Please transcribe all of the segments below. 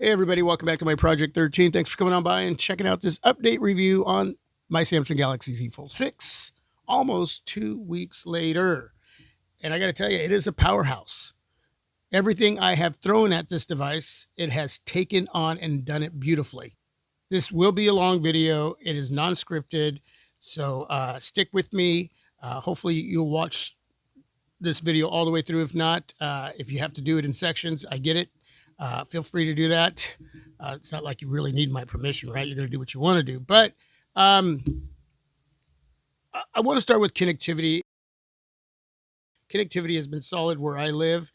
Hey everybody, welcome back to my Project 13. Thanks for coming on by and checking out this update review on my Samsung Galaxy Z Fold 6, almost 2 weeks later. And I got to tell you, it is a powerhouse. Everything I have thrown at this device, it has taken on and done it beautifully. This will be a long video. It is non-scripted, so stick with me. Hopefully you'll watch this video all the way through. If not, if you have to do it in sections, I get it. Feel free to do that. It's not like you really need my permission, right? You're going to do what you want to do. But I want to start with connectivity. Connectivity has been solid where I live,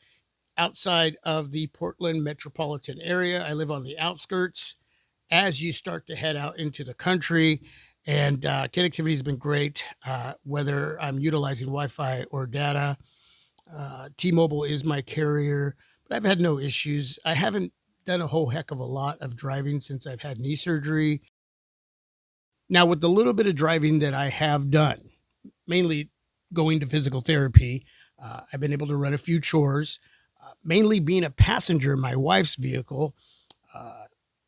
outside of the Portland metropolitan area. I live on the outskirts. As you start to head out into the country, and connectivity has been great, whether I'm utilizing Wi-Fi or data. T-Mobile is my carrier. But I've had no issues. I haven't done a whole heck of a lot of driving since I've had knee surgery. Now, with the little bit of driving that I have done, mainly going to physical therapy, I've been able to run a few chores, mainly being a passenger in my wife's vehicle.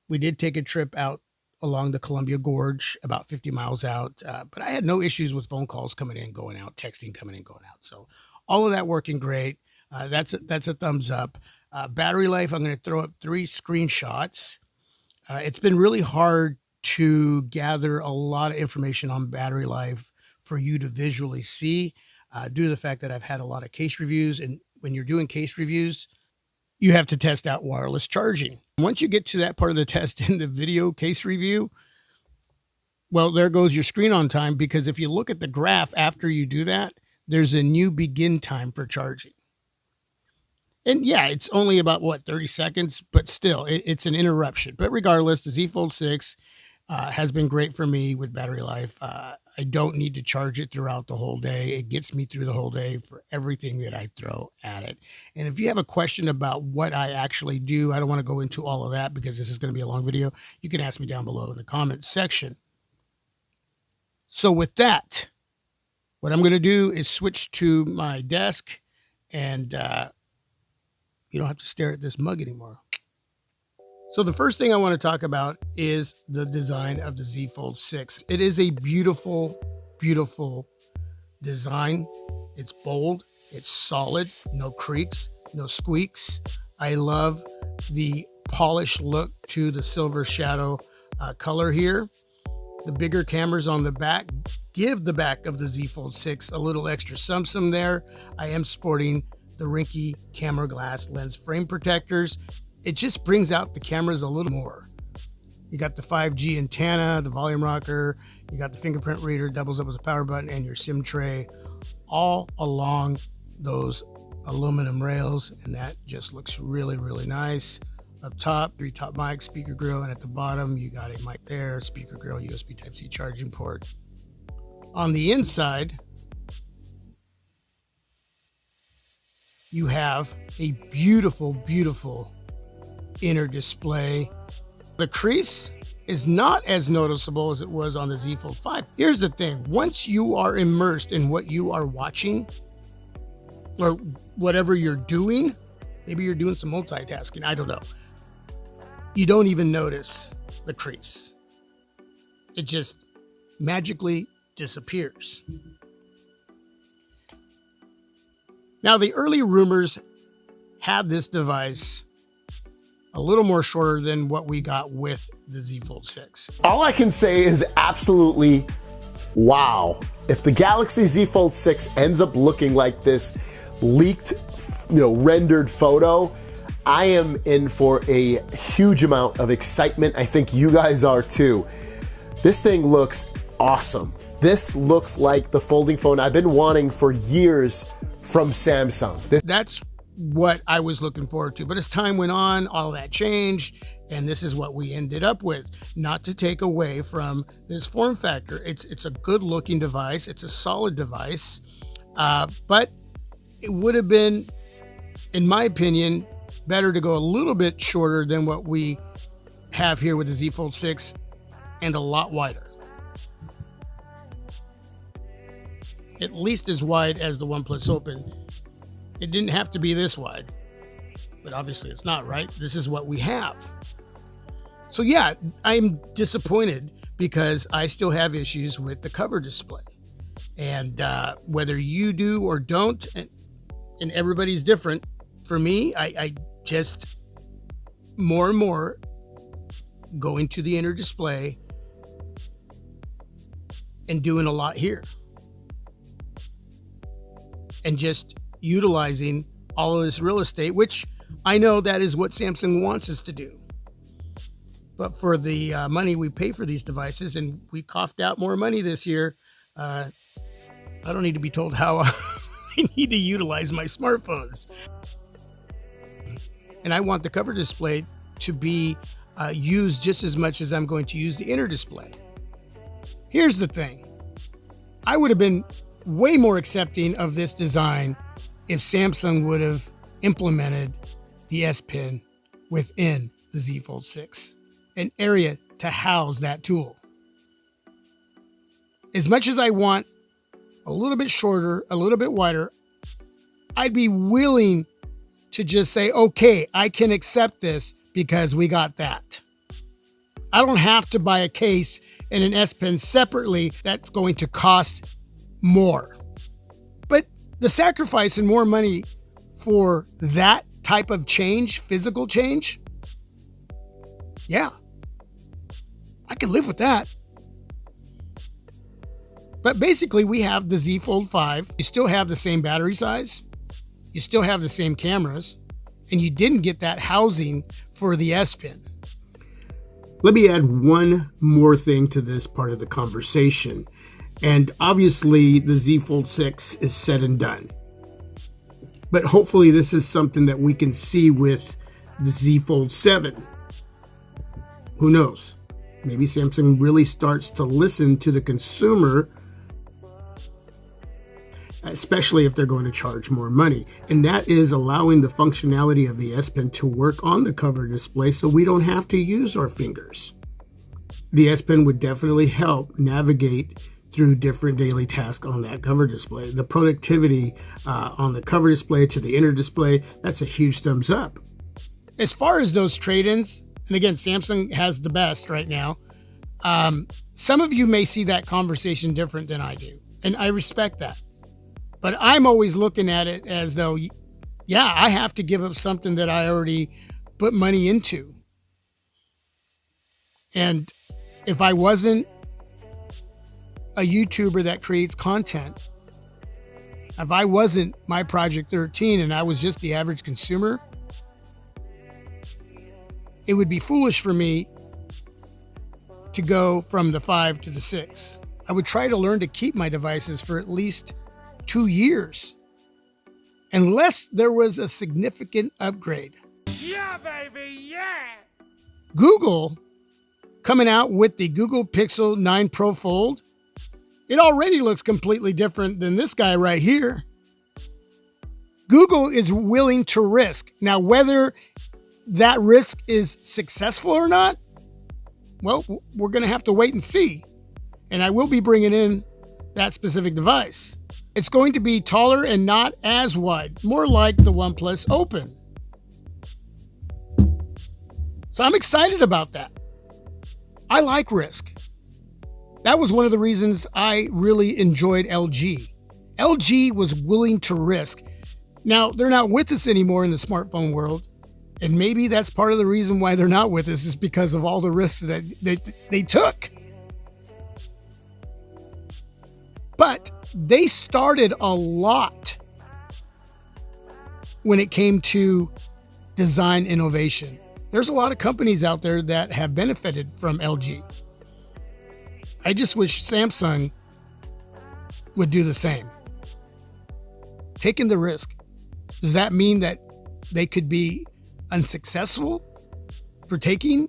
We did take a trip out along the Columbia Gorge, about 50 miles out, but I had no issues with phone calls coming in, going out, texting coming in, going out. So all of that working great. That's a thumbs up. Battery life, I'm going to throw up 3 screenshots. It's been really hard to gather a lot of information on battery life for you to visually see, due to the fact that I've had a lot of case reviews. And when you're doing case reviews, you have to test out wireless charging. Once you get to that part of the test in the video case review, well, there goes your screen on time, because if you look at the graph after you do that, there's a new begin time for charging. And yeah, it's only about, 30 seconds, but still, it's an interruption. But regardless, the Z Fold 6 has been great for me with battery life. I don't need to charge it throughout the whole day. It gets me through the whole day for everything that I throw at it. And if you have a question about what I actually do, I don't want to go into all of that because this is going to be a long video. You can ask me down below in the comments section. So with that, what I'm going to do is switch to my desk, and you don't have to stare at this mug anymore. So the first thing I want to talk about is the design of the Z Fold 6. It is a beautiful, beautiful design. It's bold, it's solid, no creaks, no squeaks. I love the polished look to the silver shadow color here. The bigger cameras on the back give the back of the Z Fold 6 a little extra sum there. I am sporting the Rinky camera glass lens frame protectors. It just brings out the cameras a little more. You got the 5G antenna, the volume rocker, you got the fingerprint reader, doubles up as a power button, and your SIM tray, all along those aluminum rails, and that just looks really, really nice. Up top, 3 top mics, speaker grill, and at the bottom, you got a mic there, speaker grill, USB Type-C charging port. On the inside, you have a beautiful, beautiful inner display. The crease is not as noticeable as it was on the Z Fold 5. Here's the thing. Once you are immersed in what you are watching or whatever you're doing, maybe you're doing some multitasking, I don't know. You don't even notice the crease. It just magically disappears. Now, the early rumors had this device a little more shorter than what we got with the Z Fold 6. All I can say is absolutely wow. If the Galaxy Z Fold 6 ends up looking like this leaked, rendered photo, I am in for a huge amount of excitement. I think you guys are too. This thing looks awesome. This looks like the folding phone I've been wanting for years from Samsung. That's what I was looking forward to. But as time went on, all that changed, and this is what we ended up with. Not to take away from this form factor. It's a good looking device. It's a solid device. But it would have been, in my opinion, better to go a little bit shorter than what we have here with the Z Fold 6, and a lot wider. At least as wide as the OnePlus Open. It didn't have to be this wide, but obviously it's not, right? This is what we have. So yeah, I'm disappointed because I still have issues with the cover display. And whether you do or don't, and everybody's different, for me, I just more and more go into the inner display and doing a lot here. And just utilizing all of this real estate, which I know that is what Samsung wants us to do. But for the money we pay for these devices, and we coughed out more money this year, I don't need to be told how I need to utilize my smartphones. And I want the cover display to be used just as much as I'm going to use the inner display. Here's the thing. I would have been way more accepting of this design if Samsung would have implemented the S Pen within the Z Fold 6, an area to house that tool. As much as I want a little bit shorter, a little bit wider, I'd be willing to just say, okay, I can accept this because we got that. I don't have to buy a case and an S Pen separately that's going to cost more. But the sacrifice and more money for that type of change, physical change, yeah, I can live with that. But basically, we have the Z Fold 5. You still have the same battery size. You still have the same cameras. And you didn't get that housing for the S Pen. Let me add one more thing to this part of the conversation. And obviously, the Z Fold 6 is said and done. But hopefully, this is something that we can see with the Z Fold 7. Who knows? Maybe Samsung really starts to listen to the consumer, especially if they're going to charge more money. And that is allowing the functionality of the S Pen to work on the cover display so we don't have to use our fingers. The S Pen would definitely help navigate through different daily tasks on that cover display. The productivity on the cover display to the inner display, that's a huge thumbs up. As far as those trade-ins, and again, Samsung has the best right now, some of you may see that conversation different than I do, and I respect that. But I'm always looking at it as though, yeah, I have to give up something that I already put money into. And if I wasn't a YouTuber that creates content, if I wasn't my Project 13 and I was just the average consumer, it would be foolish for me to go from the 5 to the 6. I would try to learn to keep my devices for at least 2 years, unless there was a significant upgrade. Yeah, baby, yeah! Google coming out with the Google Pixel 9 Pro Fold, it already looks completely different than this guy right here. Google is willing to risk. Now, whether that risk is successful or not, well, we're going to have to wait and see. And I will be bringing in that specific device. It's going to be taller and not as wide, more like the OnePlus Open. So I'm excited about that. I like risk. That was one of the reasons I really enjoyed LG. LG was willing to risk. Now, they're not with us anymore in the smartphone world. And maybe that's part of the reason why they're not with us is because of all the risks that they took. But they started a lot when it came to design innovation. There's a lot of companies out there that have benefited from LG. I just wish Samsung would do the same. Taking the risk. Does that mean that they could be unsuccessful for taking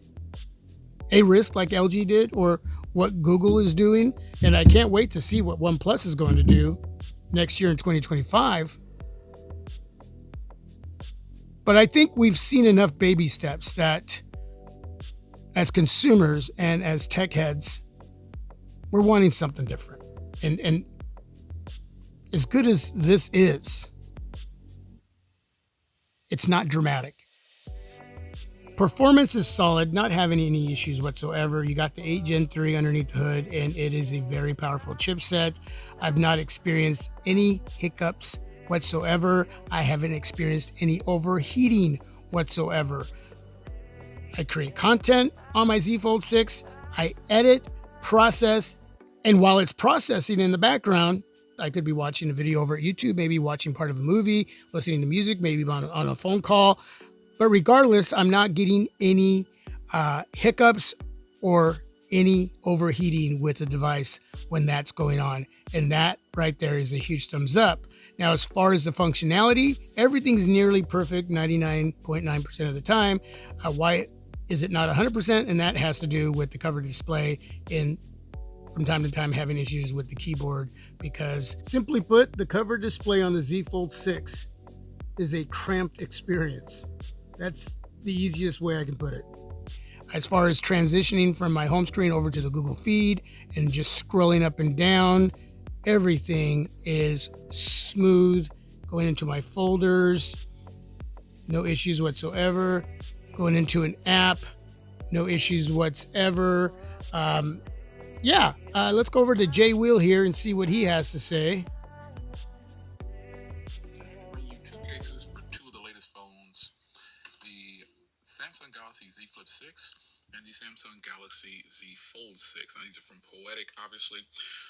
a risk like LG did or what Google is doing? And I can't wait to see what OnePlus is going to do next year in 2025. But I think we've seen enough baby steps that as consumers and as tech heads, we're wanting something different. And as good as this is, it's not dramatic. Performance is solid, not having any issues whatsoever. You got the 8 Gen 3 underneath the hood, and it is a very powerful chipset. I've not experienced any hiccups whatsoever. I haven't experienced any overheating whatsoever. I create content on my Z Fold 6. I edit, process, and while it's processing in the background, I could be watching a video over at YouTube, maybe watching part of a movie, listening to music, maybe on a phone call. But regardless, I'm not getting any hiccups or any overheating with the device when that's going on. And that right there is a huge thumbs up. Now, as far as the functionality, everything's nearly perfect 99.9% of the time. Why is it not 100%? And that has to do with the cover display and from time to time having issues with the keyboard, because simply put, the cover display on the Z Fold 6 is a cramped experience. That's the easiest way I can put it. As far as transitioning from my home screen over to the Google feed and just scrolling up and down, everything is smooth. Going into my folders, no issues whatsoever. Going into an app, no issues whatsoever. Let's go over to Jay Wheel here and see what he has to say. Samsung Galaxy Z Flip 6 and the Samsung Galaxy Z Fold 6. Now, these are from Poetic, obviously.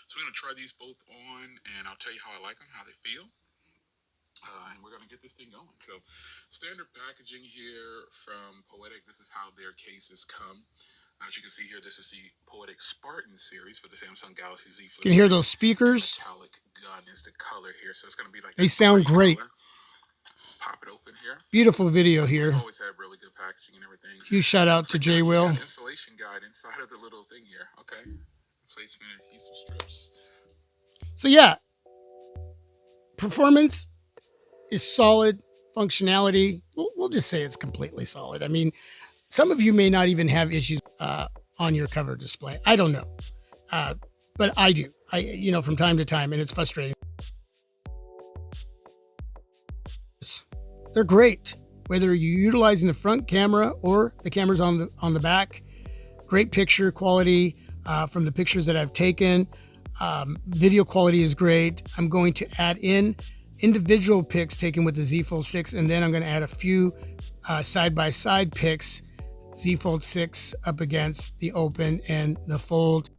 So we're going to try these both on, and I'll tell you how I like them, how they feel. And we're going to get this thing going. So standard packaging here from Poetic. This is how their cases come. As you can see here, this is the Poetic Spartan series for the Samsung Galaxy Z Flip 6. You can hear those speakers? Metallic gun is the color here. So it's going to be like they sound great. Color. Pop it open here. Beautiful video here. We've always had really good packaging and everything. Huge shout out to Jay Will. Installation guide inside of the little thing here. Okay. Placement of adhesive strips. So yeah, performance is solid. Functionality, we'll just say it's completely solid. I mean, some of you may not even have issues on your cover display. I don't know, but I do. From time to time, and it's frustrating. They're great, whether you're utilizing the front camera or the cameras on the back. Great picture quality from the pictures that I've taken. Video quality is great. I'm going to add in individual pics taken with the Z Fold 6, and then I'm going to add a few side-by-side pics, Z Fold 6 up against the Open and the Fold.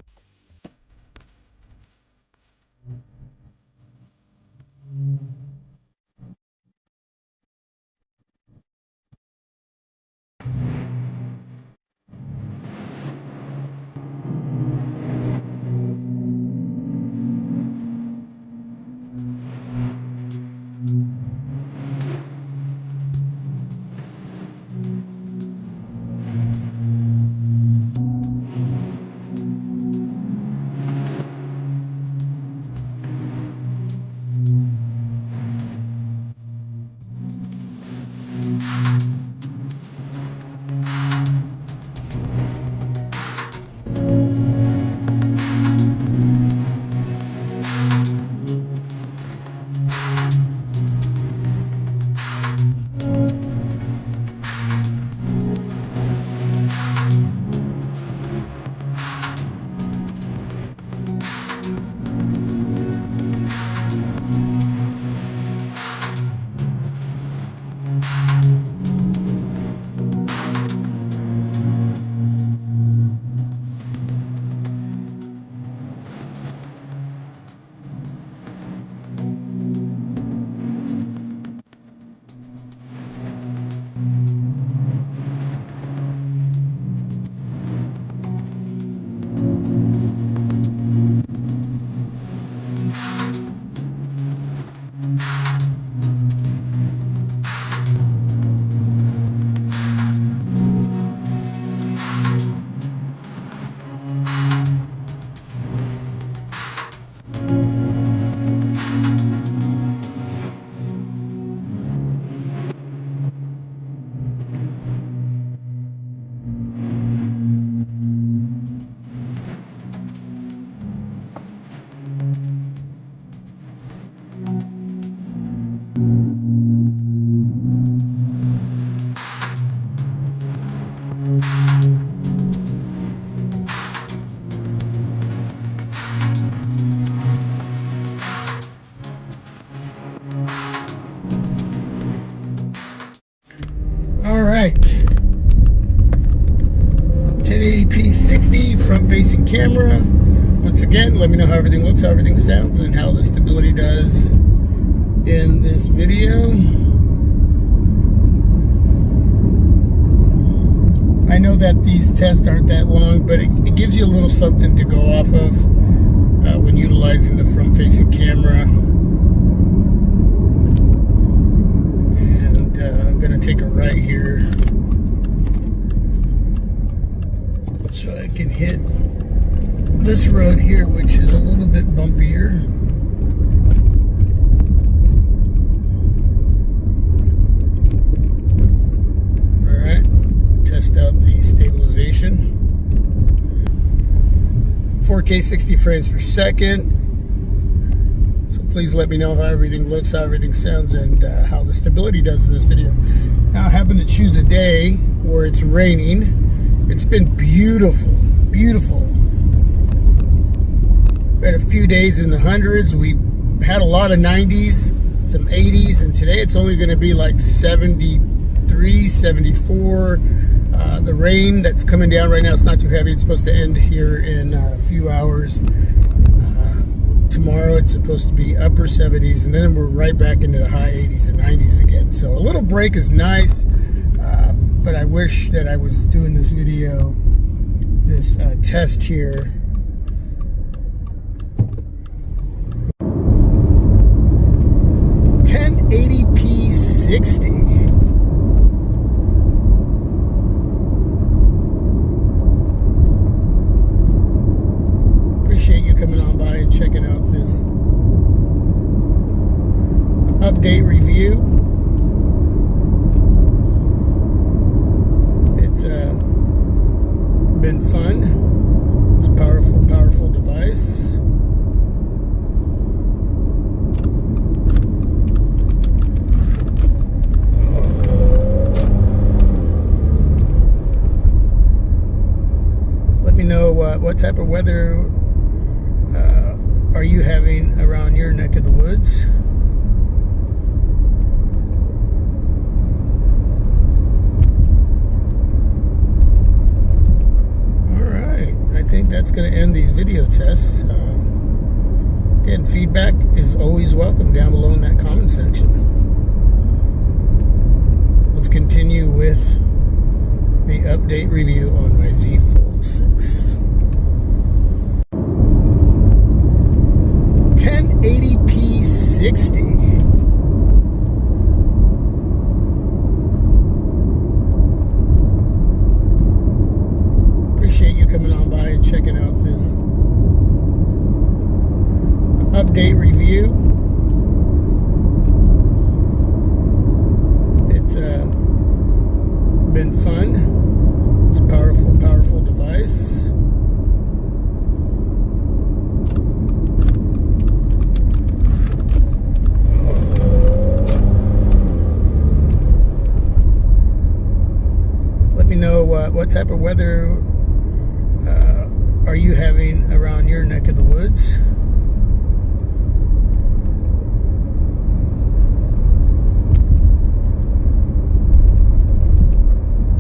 4K60 front-facing camera. Once again, let me know how everything looks, how everything sounds, and how the stability does in this video. I know that these tests aren't that long, but it gives you a little something to go off of when utilizing the front-facing camera. And I'm going to take a right here so I can hit this road here, which is a little bit bumpier. Alright, test out the stabilization. 4K 60 frames per second. So please let me know how everything looks, how everything sounds, and how the stability does in this video. Now I happen to choose a day where it's raining. It's been beautiful, beautiful. We had a few days in the hundreds. We had a lot of 90s, some 80s, and today it's only going to be like 73, 74. The rain that's coming down right now, it's not too heavy. It's supposed to end here in a few hours. Tomorrow it's supposed to be upper 70s, and then we're right back into the high 80s and 90s again. So a little break is nice, but I wish that I was doing this video, this test here. .1080p 60. Appreciate you coming on by and checking out this update review. It's been fun. It's a powerful, powerful device. Let me know what type of weather are you having around your neck of the woods. Alright, I think that's going to end these video tests. Again, feedback is always welcome down below in that comment section. Let's continue with the update review on my Z Fold 6. 1080p 60. Appreciate you coming on by and checking out this update review. It's been fun. It's a powerful, powerful device. Let me know what type of weather are you having around your neck of the woods.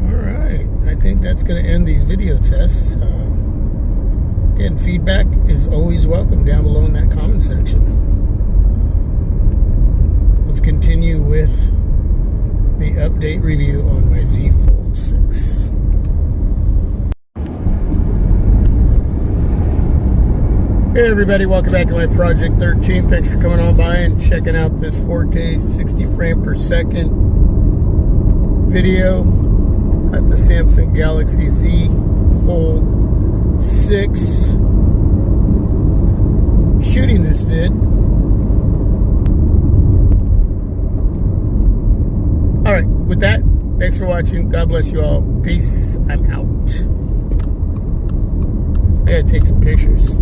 Alright, I think that's going to end these video tests. Again, feedback is always welcome down below in that comment section. Let's continue with the update review on my Z Fold 6. Hey everybody, welcome back to my Project 13. Thanks for coming on by and checking out this 4K 60 frame per second video at the Samsung Galaxy Z Fold 6. Shooting this vid. Alright, with that, thanks for watching. God bless you all. Peace. I'm out. I gotta take some pictures.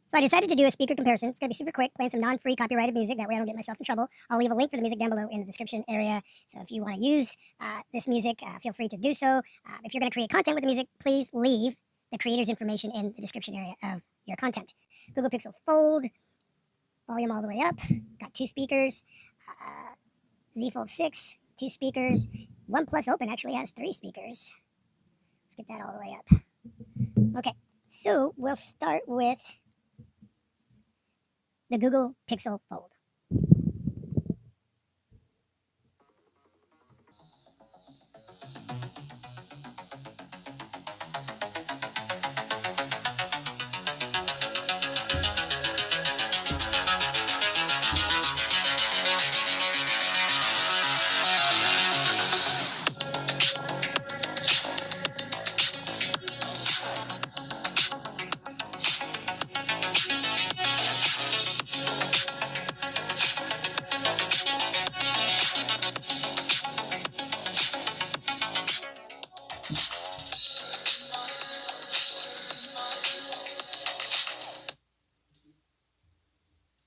So I decided to do a speaker comparison. It's going to be super quick, playing some non-free copyrighted music. That way I don't get myself in trouble. I'll leave a link for the music down below in the description area. So if you want to use this music, feel free to do so. If you're going to create content with the music, please leave the creator's information in the description area of your content. Google Pixel Fold, volume all the way up, got 2 speakers. Z Fold 6, 2 speakers. OnePlus Open actually has 3 speakers. Let's get that all the way up. Okay, so we'll start with the Google Pixel Fold.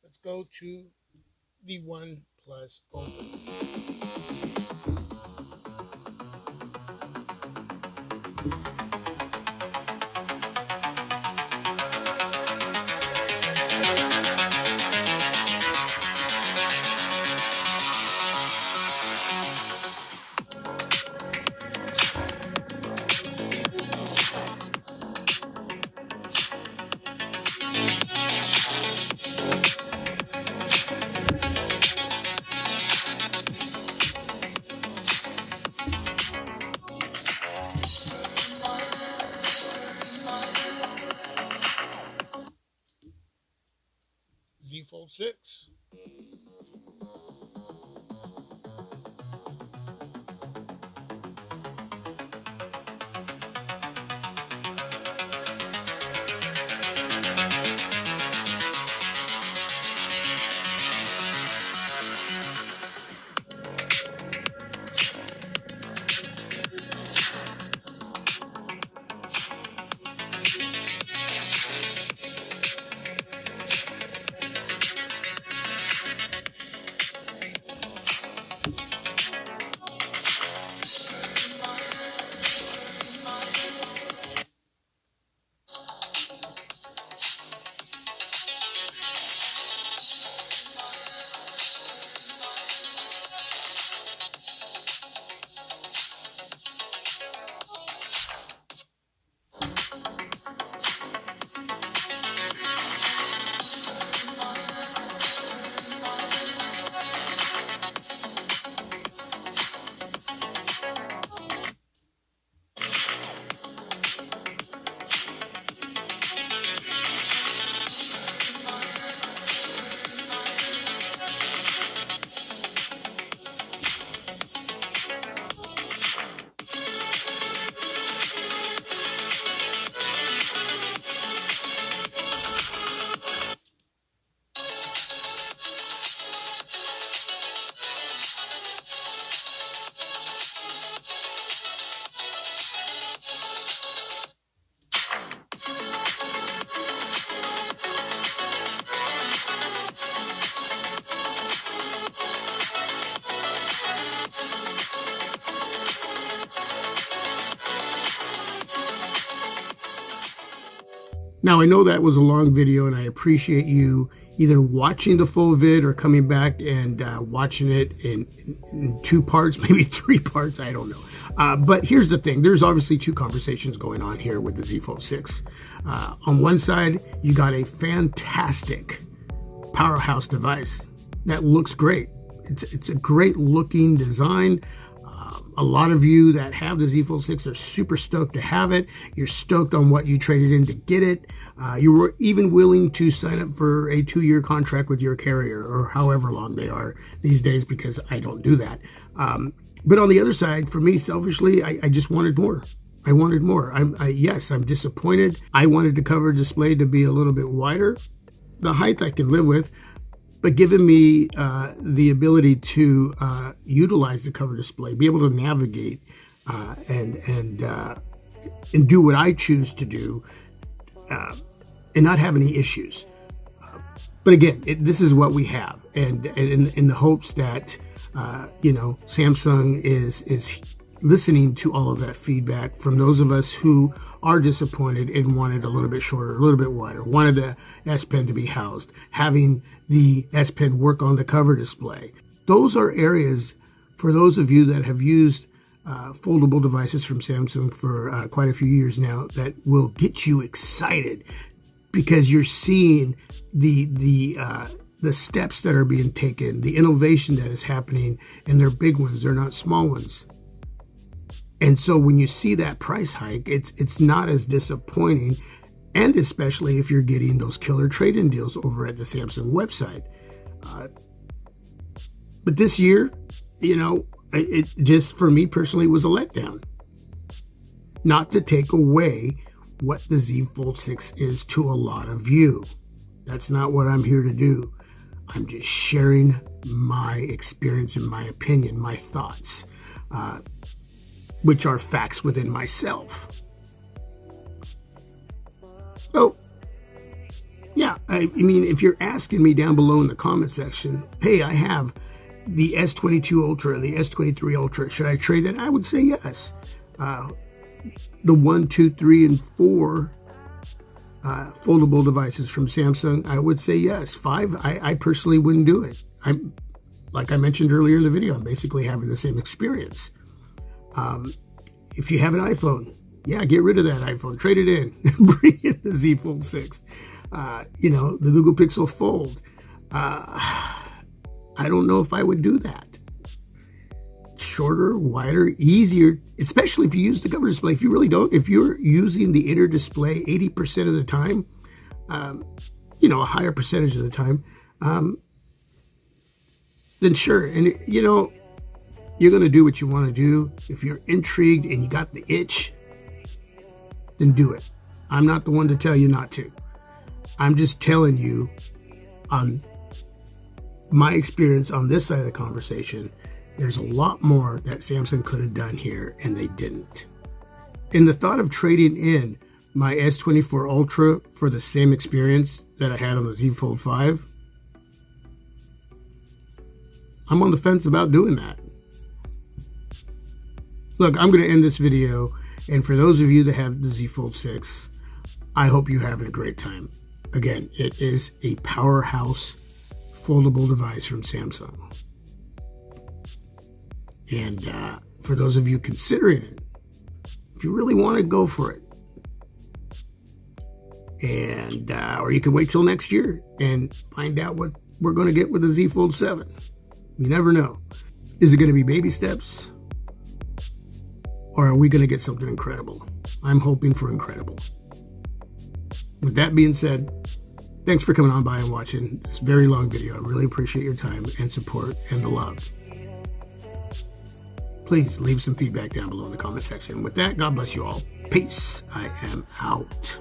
Let's go to the OnePlus Open. Z Fold 6. Now, I know that was a long video, and I appreciate you either watching the full vid or coming back and watching it in 2 parts, maybe 3 parts, I don't know. But here's the thing. There's obviously 2 conversations going on here with the Z Fold 6. On one side, you got a fantastic powerhouse device that looks great. It's a great looking design. A lot of you that have the Z Fold 6 are super stoked to have it. You're stoked on what you traded in to get it. You were even willing to sign up for a 2-year contract with your carrier, or however long they are these days, because I don't do that. But on the other side, for me, selfishly, I just wanted more. I wanted more. Yes, I'm disappointed. I wanted the cover display to be a little bit wider. The height I can live with, but giving me the ability to utilize the cover display, be able to navigate and do what I choose to do, and not have any issues. But again, this is what we have, and in the hopes that Samsung is listening to all of that feedback from those of us who are disappointed and wanted a little bit shorter, a little bit wider, wanted the S Pen to be housed, having the S Pen work on the cover display. Those are areas for those of you that have used foldable devices from Samsung for quite a few years now that will get you excited because you're seeing the steps that are being taken, the innovation that is happening, and they're big ones, they're not small ones. And so when you see that price hike, it's not as disappointing, and especially if you're getting those killer trade-in deals over at the Samsung website. But this year, it just, for me personally, was a letdown. Not to take away what the Z Fold 6 is to a lot of you. That's not what I'm here to do. I'm just sharing my experience and my opinion, my thoughts, which are facts within myself. So, yeah, I mean, if you're asking me down below in the comment section, hey, I have the S22 Ultra, the S23 Ultra, should I trade that? I would say yes. The 1, 2, 3, and 4 foldable devices from Samsung, I would say yes. 5, I personally wouldn't do it. Like I mentioned earlier in the video, I'm basically having the same experience. If you have an iPhone, yeah, get rid of that iPhone, trade it in, bring in the Z Fold 6. The Google Pixel Fold. I don't know if I would do that. Shorter, wider, easier, especially if you use the cover display. If you really don't, if you're using the inner display 80% of the time, a higher percentage of the time, then sure. And, you're going to do what you want to do. If you're intrigued and you got the itch, then do it. I'm not the one to tell you not to. I'm just telling you on my experience on this side of the conversation, there's a lot more that Samsung could have done here, and they didn't. In the thought of trading in my S24 Ultra for the same experience that I had on the Z Fold 5, I'm on the fence about doing that. Look, I'm going to end this video, and for those of you that have the Z Fold 6, I hope you're having a great time. Again, it is a powerhouse foldable device from Samsung. And for those of you considering it, if you really want to, go for it. And or you can wait till next year and find out what we're going to get with the Z Fold 7. You never know. Is it going to be baby steps? Or are we going to get something incredible? I'm hoping for incredible. With that being said, thanks for coming on by and watching this very long video. I really appreciate your time and support and the love. Please leave some feedback down below in the comment section. With that, God bless you all. Peace. I am out.